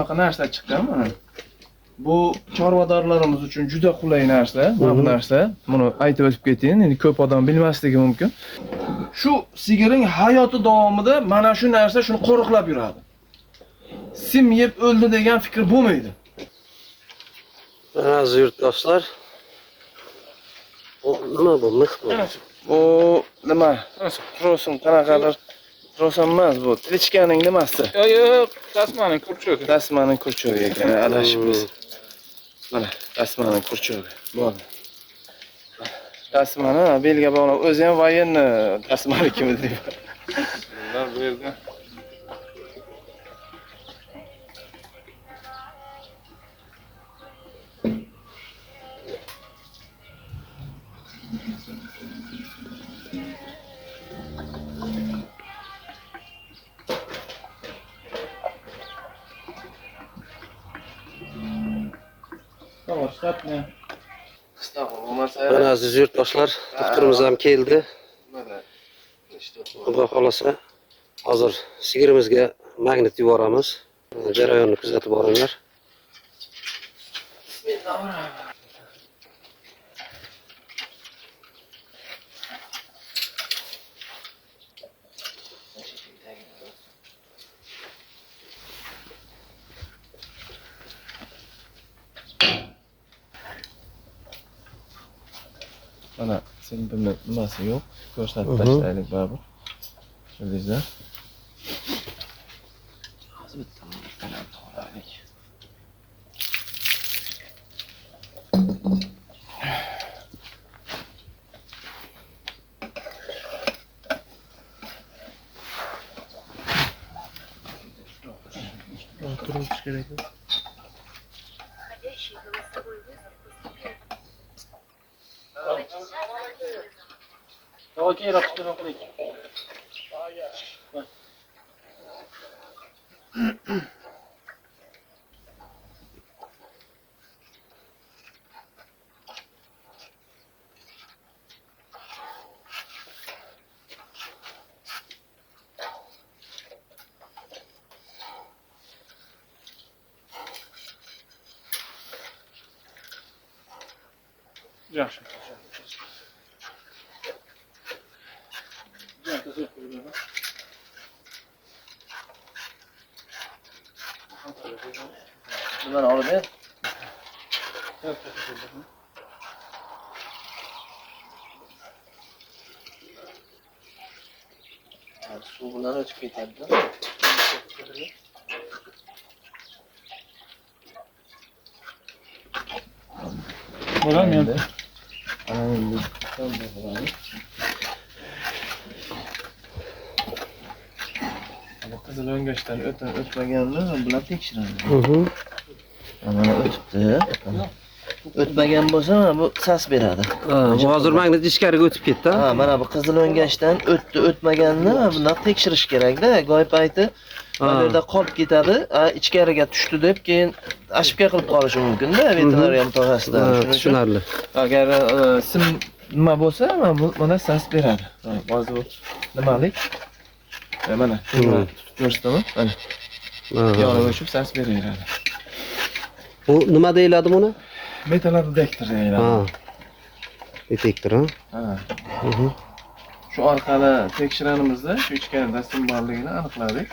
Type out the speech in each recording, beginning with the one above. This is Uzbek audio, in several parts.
Bunaqa narsa chiqqan mana. Bu chorvadorlarimiz uchun juda qulay narsa. Mana bu narsa. Buni aytib o'tib ketayin. Endi ko'p odam bilmasligi mumkin. Shu sigiring hayoti davomida mana shu narsa shuni qo'riqlab yuradi. Sim yeb o'ldi degan fikr bo'lmaydi. Aziz yurtdoshlar. Nima bu mix bu? O nima? Trosun qanaqadir trosun emas bu. Trichkaning nimasi? Yo'q, tasmaning kurchogi. Tasmaning kurchogi ekan, adashib biz. Mana tasmaning kurchogi. Bo'ldi. Tasmani belga bog'lab, o'zi ham voyenni tasmanikimi deyman. Bunlar bu yerda. Tamam, stopni. Stop bo'lmasa. Mana aziz yurtdoshlar, doktorimiz ham keldi. Mana Xudo xolasa, hozir sigirimizga magnit yuboramiz. Jarayonni kuzatib boringlar. Mana simpimni nimasi yo'q. Ko'rsatib tashlaylik baribir. Bildingizlar? Hozir bitta mana to'g'raylik. Turish kerak. Okey, rapishtirib qo'ying. Yaxshi. Nimani olib ber? Suv bilan o'tib ketadi. Bo'ladimi endi? Qizil o'ngachdan o'tmaganini bilan tekshiradi. Mana o'tibdi. O'tmagan bo'lsa mana bu sas beradi. Bu hozir magnit ichkariga o'tib ketdi. Ha, mana bu qizil o'ngachdan o'tmaganini bundan tekshirish kerak-da. Go'y payti mana yerda qolib ketadi. Ichkariga tushdi deb keyin ashibga qilib qolishi mumkin-da, veterinariya mutaxassislar. Tushunarli. Agar sim nima bo'lsa, mana sas beradi. Hozir bu nimalik? Mana tutib ko'rsataman. Mana. Yonib o'chib sas beraveradi. Bu nima deyiladi buni? Metal detektor deyiladi. Ha. Detektor, ha? Ha. Shu orqali tekshiranimizda shu ichkarida sim borligini aniqladik.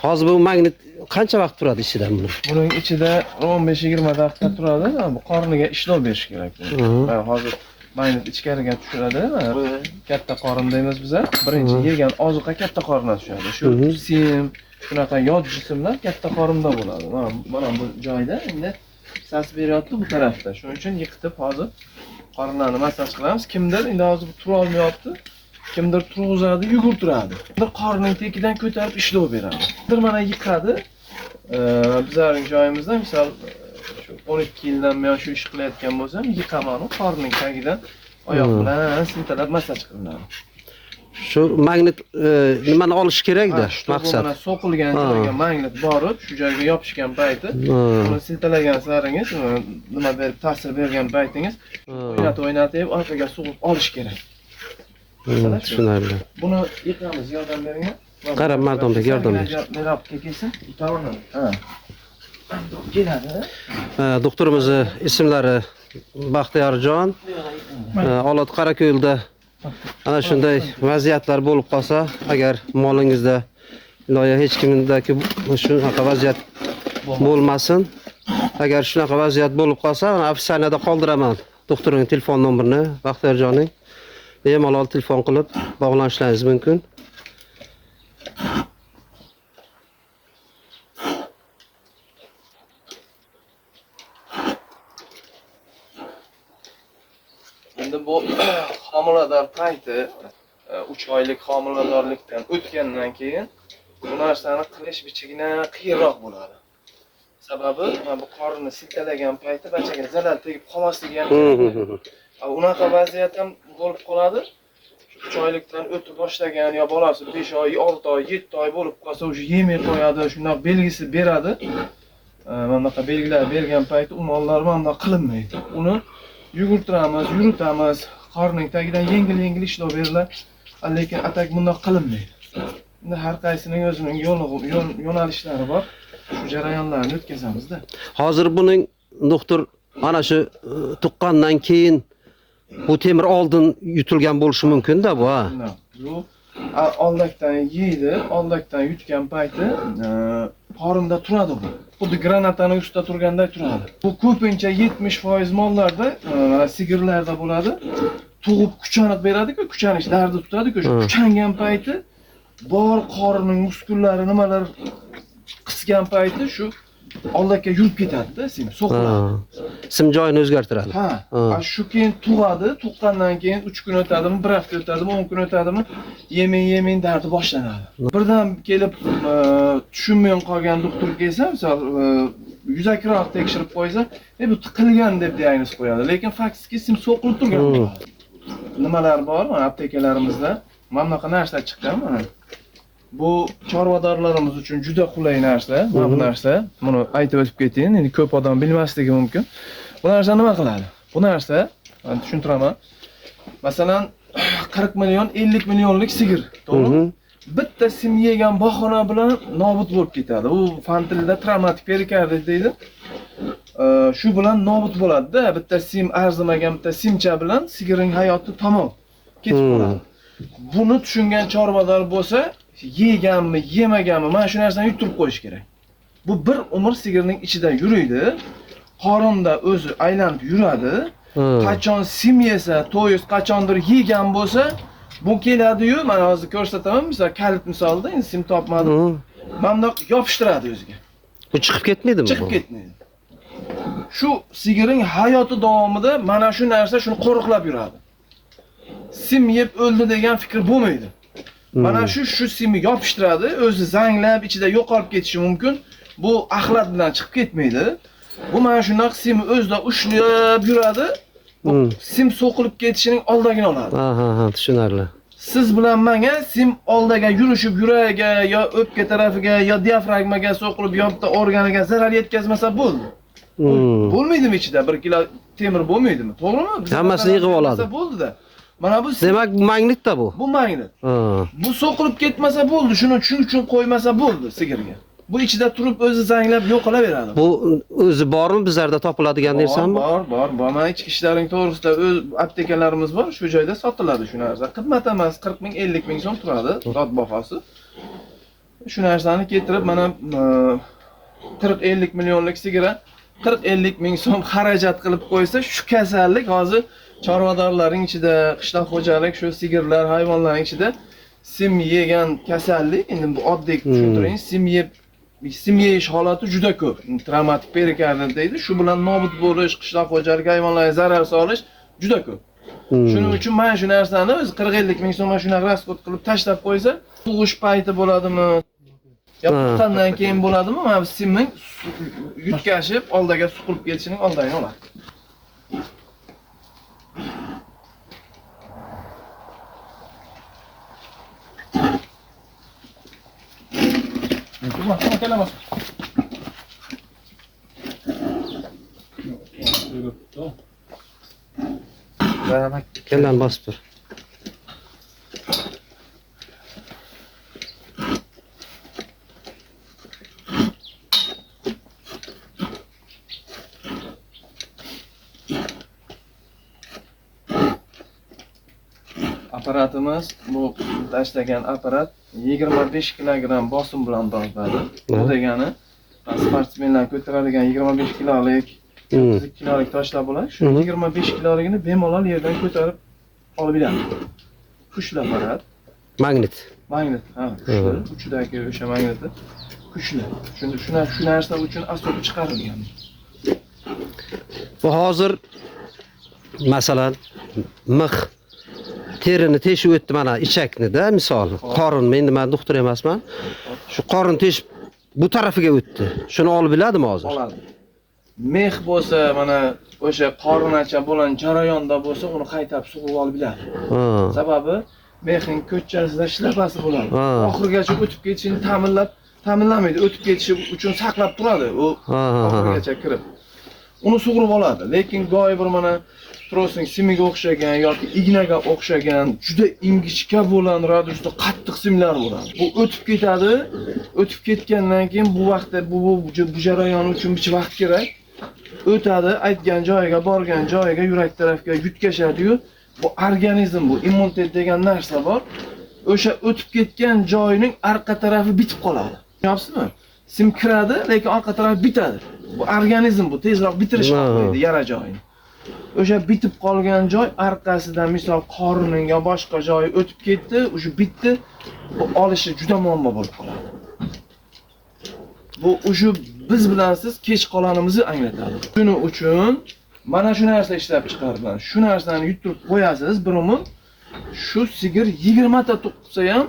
Hozir bu magnit qancha vaqt turadi ichida buni? Buning ichida 15-20 daqiqa turadi. Bu qorniga ishlov berish kerak. Mana hozir magnit ichkariga tushiradi. Katta qorin deymiz biz. Birinchi yegan ozuqa katta qoringa tushadi. Shu sim, shunaqa yod jismlar katta qorinda bo'ladi. Mana bu joyda endi sas beryapti bu tarafda. Shuning uchun yiqitib hozir qorinlarni massaj qilamiz. Kimdir endi hozir tura olmayapti. Kimdir turg'izadi, yugurtiradi. Bir qorning tekidan ko'tarib ishlov beradi. Bir mana yiqadi. Bizning joyimizda misol shu 12 yildan men shu ish qilayotgan bo'lsam, yiqaman qorning tagidan oyoq bilan siltalab massaj qilinadi. Shu magnit nimani olish kerak-da, maqsad. Mana so'qilgan joyga magnit borib, shu joyga yopishgan payti, uni siltalagan saringiz, nima berib ta'sir bergan paytingiz, o'ynatib, orqaga sug'ib olish kerak. Tushunarli. Buni yiqamiz, yordam bering. Qara Mardombek yordam ber. Merab kelsin. Tamam. Ha. Keladi. Doktorimizni ismlari Baxtiyorjon. Olot Qarako'lda ana shunday vaziyatlar bo'lib qolsa, agar molingizda iloyo hech kimdagi shunaqa vaziyat bo'lmasin. Agar shunaqa vaziyat bo'lib qolsa, mana ofitsialda qoldiraman doktorning telefon nomerini, Baxtiyorjonning. Bemalol telefon qilib bog'lanishlaringiz mumkin. Endi bu homilador payti 3 oylik homiladorlikdan o'tgandan keyin bu narsani qilish bichigina qiyinroq bo'ladi. Sababi bu qorinni siltalagan payti bachaga zarar tegib qolmasligi ham unaqa vaziyat ham bo'lib qoladi. 3 oylikdan o'tib boshlagan yo bolasi 5 oy, 6 oy, 7 oy bo'lib qolsa o'sha yemay qo'yadi, shundoq belgisi beradi. Mana bunaqa belgilar bergan payti u mollar mana bundoq qilinmaydi. Uni yugurtiramiz, yuritamiz, qorning tagidan yengil ishlov beriladi, lekin atak bundoq qilinmaydi. Endi har qaysining o'zining yo'nalishlari bor. Shu jarayonlarni o'tkazamizda. Hozir buning doktor ana shu tuqqandan keyin bu temir oldin yutilgan bo'lishi mumkin-da bu, ha. Bu oldakdan yeydi, oldakdan yutgan payti qorinda turadi bu. Xuddi granatani ustida turganday turadi. Bu ko'pincha 70% mollarda, mana sigirlarda bo'ladi. Tug'ib kuchanib beradi-ku, kuchanish dardi tutadi-ku, shu kuchangan payti bor qorinning muskullari nimalar qisgan payti shu oldakka yurib ketadi-da, sim so'qiladi. Sim joyini o'zgartiradi. Ha. Shu keyin tug'adi, tuqqandan keyin 3 kun o'tadimi, 1 hafta o'tadimi, 10 kun o'tadimi, yemay dardi boshlanadi. Birdan kelib tushunmay qolgan doktor kelsa, misol yuzakroq tekshirib qo'ysa, bu tiqilgan deb diagnoz qo'yadi, lekin faktiki sim so'qilib turgan bo'ladi. Nimalar bor mana aptekalarimizda? Mana bunaqa narsa chiqqan mana. Bu chorvadorlarimiz uchun juda qulay narsa. Mana bu narsa, buni aytib o'tib ketaylik, endi ko'p odam bilmasligi mumkin. Bu narsa nima qiladi? Bu narsa, men tushuntiraman. Masalan, 40 million, 50 millionlik sigir, to'g'rimi? Bitta sim yegan bahona bilan nobud bo'lib ketadi. U fan tilida travmatik perikardit deydi. Shu bilan nobud bo'ladi-da, bitta sim arzimagan bitta simcha bilan sigirning hayoti tamom ketib qoladi. Buni tushungan chorvador bo'lsa, yeganmi, yemaganmi, mana shu narsani yuturib qo'yish kerak. Bu bir umr sigirning ichida yuriydi. Qorinda o'zi aylanib yuradi. Qachon sim yesa, to'yis qachondir yegan bo'lsa, bu keladi-yu, mana hozir ko'rsataman, misol kalit misolida, endi sim topmadim. Mana bundoq yopishtiradi o'ziga. Bu chiqib ketmaydimi bu? Chiqib ketmaydi. Shu sigirning hayoti davomida mana shu narsa shuni qo'riqlab yuradi. Sim yeb o'ldi degan fikr bo'lmaydi. Mana shu simni yopishtiradi, o'zi zanglab ichida yo'qolib ketishi mumkin. Bu axlat bilan chiqib ketmaydi. Bu mana shunday simni o'zida ushlab yuradi. Bu sim so'qilib ketishining oldini oladi. Ha, tushunarli. Siz bilan menga sim oldiga yurishib, yuragiga yo o'pka tarafiga yo diafragmaga so'qilib, yo'qda organiga zarar yetkazmasa bo'ldi. Bo'lmaydimi ichida 1 kilo temir bo'lmaydimi? To'g'rimi? Hammasini yig'ib oladi. Bo'ldi-da. Mana bu demak magnitda bu. Bu magnit. Bu so'qilib ketmasa bo'ldi, shuni uchun qo'ymasa bo'ldi sigirga. Bu ichida turib o'zi zanglab yo'q qilaveradi. Bu o'zi bormi bizlarda topiladigan dersanmi? Bor. Mana ichki ishlaring to'g'risida o'z aptekalarimiz bor, shu joyda sotiladi shu narsa. Qimmat emas, 40 ming, 50 ming so'm turadi dod bahosi. Shu narsani keltirib mana 40-50 millionlik sigir 40-50 ming so'm xarajat qilib qo'ysa, shu kasallik hozir chorvadorlarning ichida, qishloq xo'jalik, shu sigirlar, hayvonlarning ichida sim yegan kasallik, endi bu oddiy tushuntiring, sim yeyish holati juda ko'p. Travmatik perikardit deydi. Shu bilan nobud bo'lish, qishloq xo'jalik hayvonlarga zarar solish juda ko'p. Shuning uchun mana shu narsani o'zi 40-50 ming so'm shunaqa raskod qilib tashlab qo'ysa, tug'ish payti bo'ladimi? Yo tuqqandan keyin bo'ladimi? Mana bu simning yutkashib, oldiga suqilib ketishining oldini oladi. Kelamiz. Keldan bosib tur. Apparatimiz bu tashlagan apparat 25 kilogramm bosim bilan tortadi. Bu degani sportsmenlar ko'taradigan 25 kilolik, 30 kilolik toshlar bo'ladi. Shu 25 kiloligini bemalol yerdan ko'tarib olib beradi. Kuchli apparat. Magnit. Magnit, ha, kuchli. Uchidagi o'sha magniti kuchli. Shu narsa uchun asobi chiqarilgan. Bu hozir masalan mix terini teshib o'tdi mana ichakni-da misol. Qorin, men nima doktor emasman. Shu qorin teshib bu tarafiga o'tdi. Shuni olib biladimi hozir? Oladi. Mex bo'lsa, mana o'sha qorinacha bo'lgan jarayonda bo'lsa, uni qaytab sug'urib olib biladi. Sababi mexning ko'chasida shlapasi bo'ladi. Oxirigacha o'tib ketishini ta'minlamaydi. O'tib ketishi uchun saqlab turadi. U oxirigacha kirib. Uni sug'urib oladi. Lekin go'yo bir mana trosning simiga o'xshagan yoki ignaga o'xshagan juda ingichka bo'lgan radiusda qattiq simlar bo'ladi. Bu o'tib ketadi. O'tib ketgandan keyin bu vaqtda bu jarayon uchun bir vaqt kerak. O'tadi, aytgan joyiga, borgan joyiga, yurak tarafga yutkashadi-yu, bu organizm, bu immunitet degan narsa bor. O'sha o'tib ketgan joyining orqa tarafi bitib qoladi. Tushunayapsizmi? Sim kiradi, lekin orqa tarafi bitadi. Bu organizm, bu tezroq bitirish xohlaydi yara joyini. O'sha bitib qolgan joy orqasidan misol qorning yo boshqa joyi o'tib ketdi, o'sha bitdi, bu olishi juda muammo bo'lib qoladi. Bu o'sha biz bilan siz kech qolganimizni anglatadi. Shuning uchun mana shu narsa ishlab chiqarilgan. Shu narsani yuturib qo'yasiz, bir umr shu sigir 20 ta to'qsa ham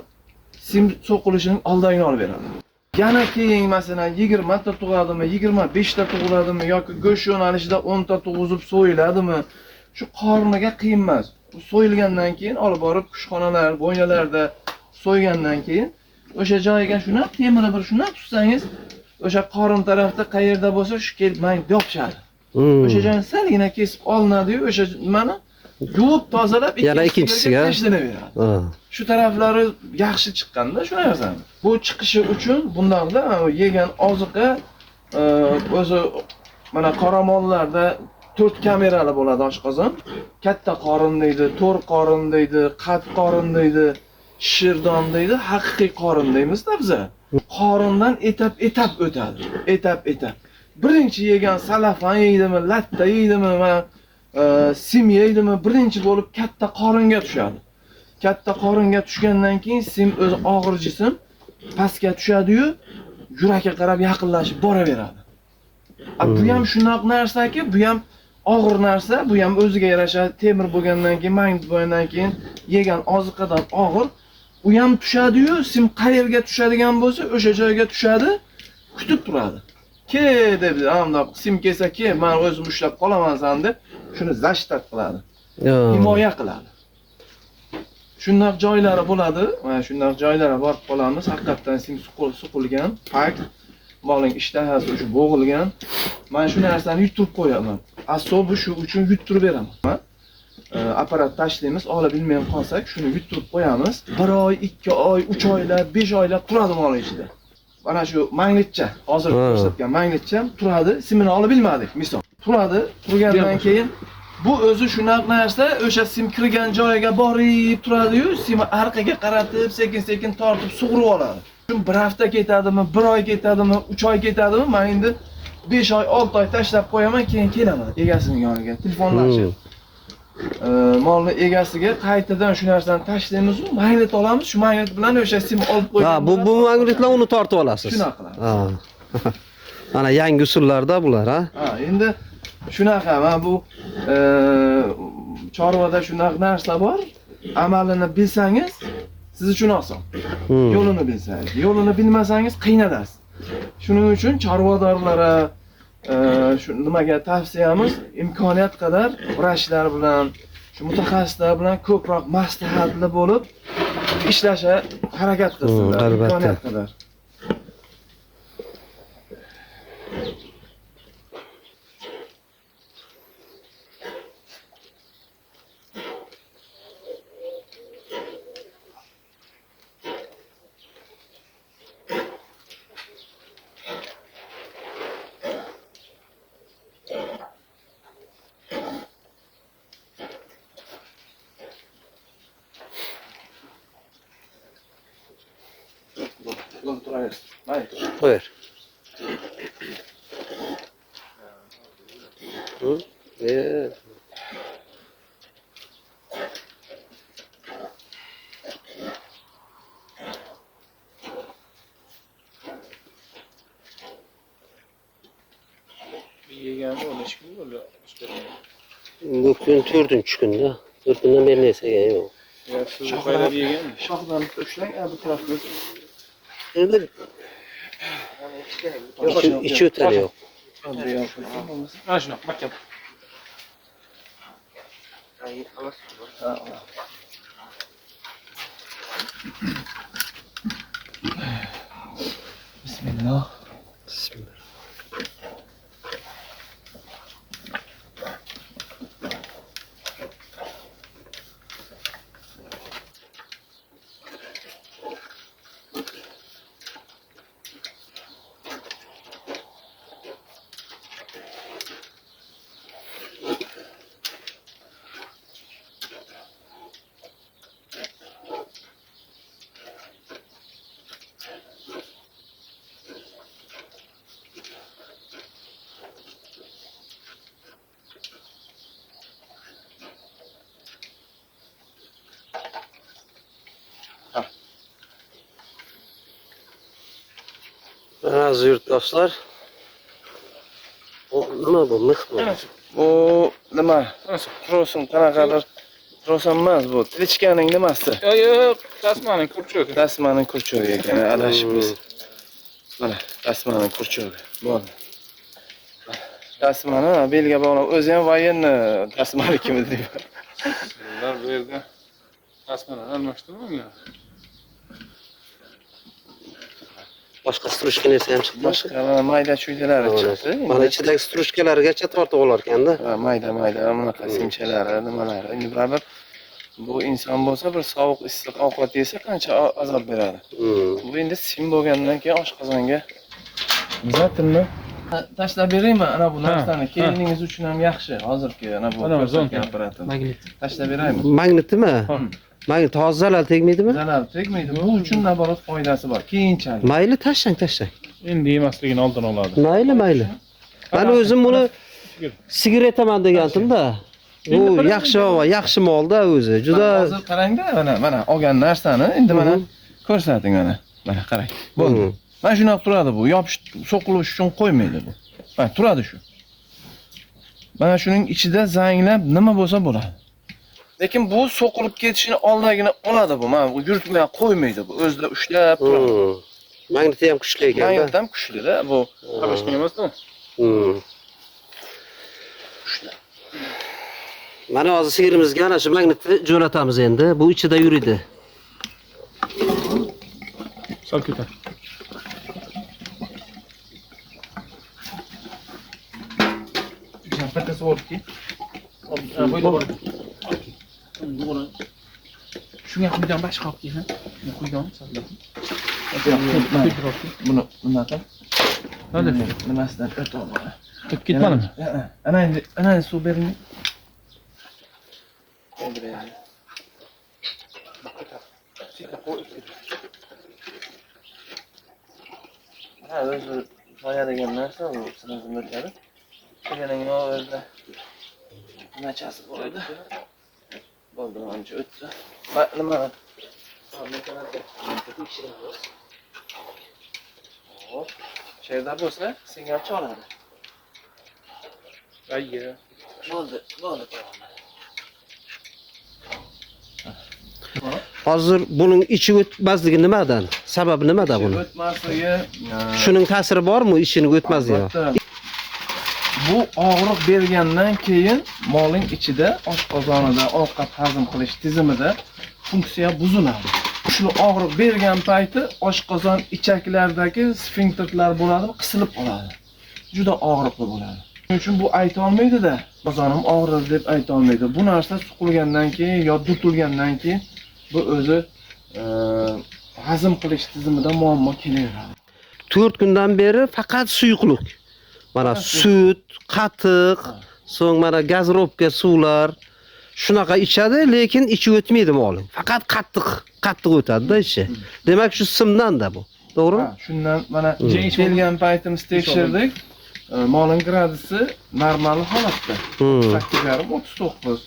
sim so'qilishining oldini olib beradi. Yana keyin masalan 20 ta tug'adimi, 25 ta tug'iladimi yoki go'sht yo'nalishida 10 ta tug'izib so'yiladimi, shu qorniga qiyin emas. Bu so'yilgandan keyin olib borib kushxonalar, bo'ynalarda so'ygandan keyin o'sha joyiga shuna temirni bir shuna tutsangiz, o'sha qorin tarafda qayerda bo'lsa shu kelib mayni yopishadi. O'sha joyni salgina kesib olinadi-yu, o'sha mana yuvib tozalab yana ikkinchisiga tashlanaveradi. Shu taraflari yaxshi chiqqanda shu narsani. Bu chiqishi uchun bundaqda yegan oziqa o'zi mana qoramollarda 4 kamerali bo'ladi oshqozon. Katta qorin deydi, to'r qorin deydi, qat qorin deydi, shirdon deydi, haqiqiy qorin deymizda biz. Qorindan etap o'tadi. Etap. Birinchi yegan salafan yeydimi, latta yeydimi, sim yeydimi, birinchi bo'lib katta qoringa tushadi. Katta qoringa tushgandan keyin sim o'zi og'ir jism pastga tushadi-yu, yurakka qarab yaqinlashib boraveradi. Bu ham shunaqa narsaki, bu ham og'ir narsa, bu ham o'ziga yarasha temir bo'lgandan keyin, magnit bo'lgandan keyin yegan oziqadan og'ir. U ham tushadi-yu, sim qayerga tushadigan bo'lsa, o'sha joyga tushadi, kutib turadi. Ke deb, hamda sim kelsa ke, men o'zim ushlab qolaman san deb, shuni zashtat qiladi. Himoya qiladi. Shunday joylari bo'ladi, mana shunday joylari borib qolamiz. Haqiqatan sim suqilgan, fakt, moling ishtahasi o'sha bo'g'ilgan. Men shu narsani yuturib qo'yaman. Asobi shu uchun yuturib beraman. Apparat tashlaymiz, ola bilmay qolsak, shuni yuturib qo'yamiz. 1 oy, 2 oy, 3 oylar, 5 oylar turadi mol ichida. Mana shu magnitcha, hozir ko'rsatgan magnitcha turadi. Simini olib bilmadik, misol. Turadi, turgandan keyin bu o'zi shunaqa narsa, o'sha sim kirgan joyiga borib turadi-yu, simni orqaga qaratib, sekin-sekin tortib sug'urib oladi. Shun 1 hafta ketadimi, 1 oy ketadimi, 3 oy ketadimi, men endi 5 oy, 6 oy tashlab qo'yaman, keyin kelaman egasining yoniga, telefonlashib. Molni egasiga qaytadan shu narsani tashlaymiz, magnit olamiz, shu magnit bilan o'sha sim olib qo'yamiz. Ha, bu magnitlar uni tortib olasiz. Shunaqa qilamiz. Ha. Mana yangi usullarda bular, ha? Ha, endi shunaqa, mana bu chorvada shunaqa narsa bor. Amalini bilsangiz, siz uchun oson. Yo'lini bilsangiz, yo'lini bilmasangiz qiynalasiz. Shuning uchun chorvadorlara shu nimaga tavsiyamiz, imkoniyat qadar vrachlar bilan, shu mutaxassislar bilan ko'proq maslahatli bo'lib ishlashga harakat qilsinlar, imkoniyat qadar. Bo'lib turaversin. Mayli. Buyur. Hı? Bir yegan bu necha kun bo'ldi? Bu kun 4-chi kunda. 4 kundan beri neyse yo'q. Ya siz qaylab yeganmi? Shoxdan ushlang, bu tarafga. Endi ichi o'tari yo'q. Mana shuna, maktab. Bismillah. Bismillah. Aziz yurtdoshlar. Nima bu mix bu? Bu nima? Trosun qanaqadir trosun emas bu. Trichkaning nimasi? Yo'q, tasmaning kurchogi. Tasmaning kurchogi ekan, adashib biz. Mana tasmaning kurchogi. Bo'ldi. Tasmani belga bog'lab, o'zi ham voyenni tasmanikimi deydi. Ular bu yerda tasmani almashtirmagan. Boshqa strushka narsa ham chiqdi. Boshqa mayda chuydalar chiqdi. Mana ichidagi strushkalargacha tortib olar ekanda. Mayda bunaqa simchalari, nimalari. Endi baribir bu inson bo'lsa bir sovuq issiq ovqat yesa qancha azob beradi. Bu endi sim bo'lgandan keyin oshqozonga bizatilni tashlab beraymi ana bu narsani? Keliningiz uchun ham yaxshi. Hozirgi ana bu apparatni. Magnit. Tashlab beraymi? Magnitmi? Magnit hozir zarar tegmaydimi? Zarar tegmaydi. Bu uchun naborat foydasi bor. Keyinchalik. Mayli, tashlang. Endi yemasligini oldin oladi. Mayli. Men o'zim buni sigir etaman degandim-da. U yaxshi molda o'zi. Juda hozir qarang-da, mana olgan narsani endi mana ko'rsating mana. Mana qarang. Bo'ldi. Mana shunaqa turadi bu. Yopish, so'qilish uchun qo'ymaydi bu. Mana turadi shu. Mana shuning ichida zanglab nima bo'lsa bo'ladi. Lekin bu so'qilib ketishini oldagini oladi bu. Mana bu yurtmay qo'ymaydi bu. O'zida ushlab turadi. Magniti ham kuchli ekan-da. Magnit ham kuchli-da bu. Qabashgan emas-da. Mana hozir sigirimizga ana shu magnitni jo'natamiz endi. Bu ichida yuridi. Sal ko'tar. Pattasi borki. Shunga quydan boshqa olib kelin. Quydan solda. Buni nimaga? Nimasidan o'tib oladi. O'tib ketmadimi? Ana suv bering. Ha, o'zi soya degan narsa bu sizning o'tadi. Kelganing o'zida nachasi bor edi. Bo'ldi, ancha o'tdi. Nima? Hop. Sherda bo'lsa, senga oladi. Ayya. Bo'ldi. Hozir buning ichi o'tmasligi nimadan? Sababi nimada buni? O'tmasligi, shuning ta'siri bormi ishini o'tmasligi? Bu og'riq bergandan keyin moling ichida, oshqozonida, ovqat hazm qilish tizimida funksiya buziladi. Shu og'riq bergan payti oshqozon ichaklaridagi sfinkterlar bo'ladi, qisilib qoladi. Juda og'riqli bo'ladi. Shuning uchun bu ayta olmaydi-da, qozonim og'rir deb ayta olmaydi. Bu narsa suqilgandan keyin yo dutilgandan keyin bu o'zi hazm qilish tizimida muammo kelaveradi. 4 kundan beri faqat suyuqlik. Mana sut, qatiq, so'ng mana gazrovka suvlar shunaqa ichadi, lekin ichi o'tmaydi moling. Faqat qattiq o'tadi-da ichi. Demak, shu simdan-da bu. To'g'rimi? Ha, shundan mana kelgan paytimiz tekshirdik. Molning gradusi normal holatda. 8,5-39.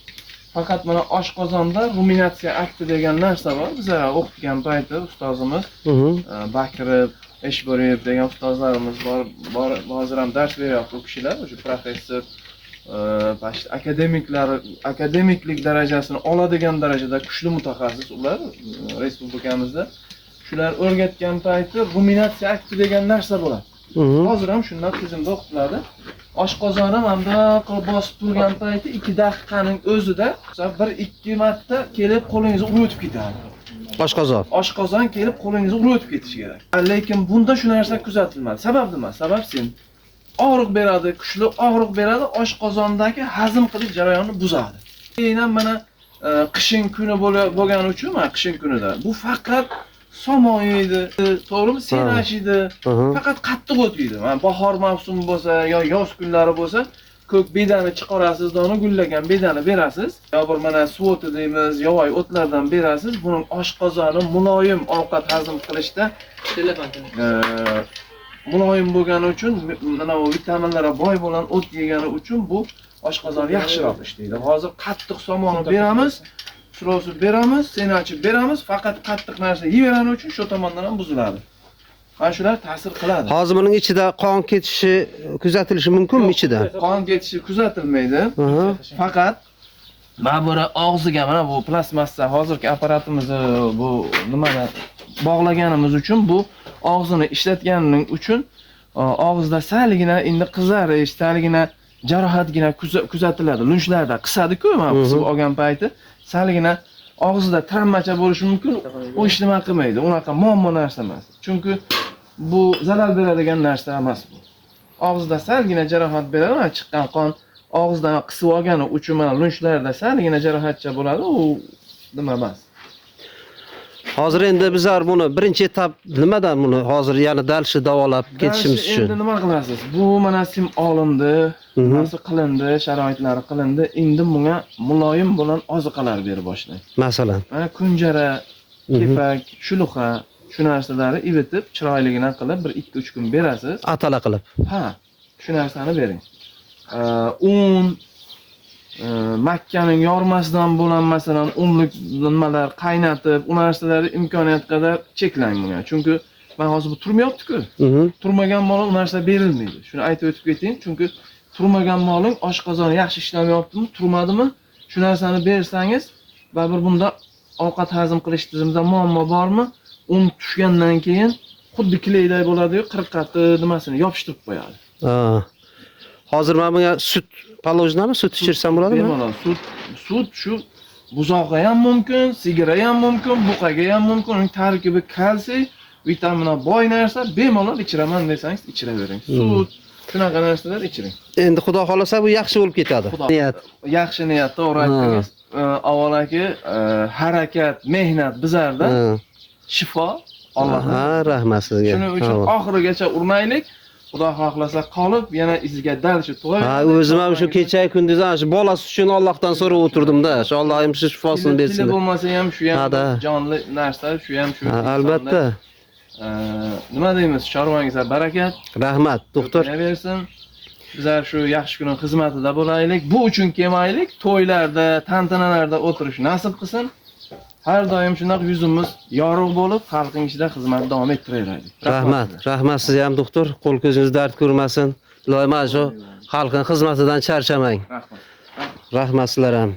Faqat mana oshqozonda ruminatsiya akti degan narsa bor. Bizlar o'qigan payti ustozimiz Bakirov, Eshborev degan ustozlarimiz bor. Hozir ham dars beryapti u kishilar, o'sha professor, akademiklik darajasini oladigan darajada kuchli mutaxassis ular respublikamizda. Shular o'rgatgan payti ruminatsiya akti degan narsa bo'ladi. Hozir ham shundan tizimda o'qitiladi. Oshqozonim hamda qilib bosib turgan payti 2 daqiqaning o'zida 1-2 marta kelib qo'lingizni urib o'tib ketadi. Oshqozon kelib qo'lingizni urib o'tib ketishi kerak. Lekin bunda shu narsa kuzatilmadi. Sabab nima? Sabab sen og'riq beradi, kuchli og'riq beradi, oshqozondagi hazm qilish jarayonini buzadi. Keyin ham mana qishin kuni bo'lgani uchun, mana qishin kunida bu faqat somon yeydi, to'g'rimi? Sen ashiydi. Faqat qattiq o't yeydi. Mana bahor mavsumi bo'lsa yo yoz kunlari bo'lsa, ko'k bedani chiqarasiz, dona gullagan bedani berasiz. Yo bir mana suv o'ti deymiz, yovoy o'tlardan berasiz. Buning oshqozoni muloyim ovqat hazm qilishda muloyim bo'lgani uchun, mana bu vitaminlarga boy bo'lgan o't yegani uchun bu oshqozon yaxshiroq ishlaydi. Hozir qattiq somonni beramiz, surosi beramiz, senachi beramiz, faqat qattiq narsa yevergani uchun shu tomondan ham buziladi. Mana shular ta'sir qiladi. Hozir buning ichida qon ketishi kuzatilishi mumkinmi ichida? Qon ketishi kuzatilmaydi. Faqat mana bu og'ziga mana bu plastmassa hozirgi apparatimizni bu nimada bog'laganimiz uchun bu og'zini ishlatganing uchun og'izda saligina endi qizarish, saligina jarohatgina kuzatiladi. Lunchlarda qisadi-ku, mana qisib olgan payti saligina og'zida travmacha bo'lishi mumkin. U ish nima qilmaydi. Unaqa muammo narsa emas. Chunki bu zarar beradigan narsa emas bu. Og'zida salgina jarohat beradi, mana chiqqan qon og'izdan qisib olgani uchun mana lunchlarda salgina jarohatcha bo'ladi, u nima emas. Hozir endi bizlar buni birinchi etap nimadan buni hozir yana dalshi davolab ketishimiz uchun. Endi nima qilasiz? Bu mana sim olindi, narsa qilindi, sharoitlari qilindi. Endi bunga muloyim bo'lgan oziqalar berib boshlang. Masalan, mana kunjara, kepak, shuluqa, shu narsalarni ivitib, chiroyligini qilib 1-2-3 kun berasiz. Atala qilib. Ha, shu narsani bering. Un makkaning yormasidan bo'lgan masalan unlik nimalar qaynatib, u narsalarni imkoniyat qadar cheklang bunga. Chunki men hozir bu turmayapti-ku. Turmagan mol u narsa berilmaydi. Shuni aytib o'tib ketayim, chunki turmagan moling oshqozoni yaxshi ishlamayaptimi, turmadimi? Shu narsani bersangiz, baribir bunda ovqat hazm qilish tizimida muammo bormi? Un tushgandan keyin xuddi kilayday bo'ladi-yu, qirqati nimasini yopishtirib qo'yadi. Hozir men bunga sut palovjnami sut ichirsam bo'ladimi? Bemalol sut shu buzoqqa ham mumkin, sigirga ham mumkin, buqaga ham mumkin. Uning tarkibi kalsiy, vitamina boy narsa. Bemalol ichiraman desangiz ichiravering. Sut, shunaqa narsalar ichiring. Endi xudo xolasa bu yaxshi bo'lib ketadi. Niyat. Yaxshi niyat, to'g'ri aytdingiz. Avvalaki harakat, mehnat bizlarda shifo Allohdan. Rahmat sizga. Shuning uchun oxirigacha urmaylik. Xudo xohlasa qolib, yana iziga dalshi to'g'ri. Ha, o'zim ham shu kecha kunduz ana shu bolasi uchun Allohdan so'rab o'tirdim-da. Shu Allohim shu shifosini bersin. Tili bo'lmasa ham shu ham jonli narsa, shu ham shu. Albatta. Nima deymiz? Chorvangizga barakat. Rahmat, doktor. Bersin. Bizlar shu yaxshi kunning xizmatida bo'laylik. Bu uchun kelmaylik, to'ylarda, tantanalarda o'tirish nasib qilsin. Har doim shunday yuzimiz yorug' bo'lib, xalqning ichida xizmat davom ettiraylik. Rahmat sizga ham doktor. Qo'l ko'zingiz dard ko'rmasin. Iloyim shu xalqning xizmatidan charchamang. Rahmat. Rahmat sizlar ham.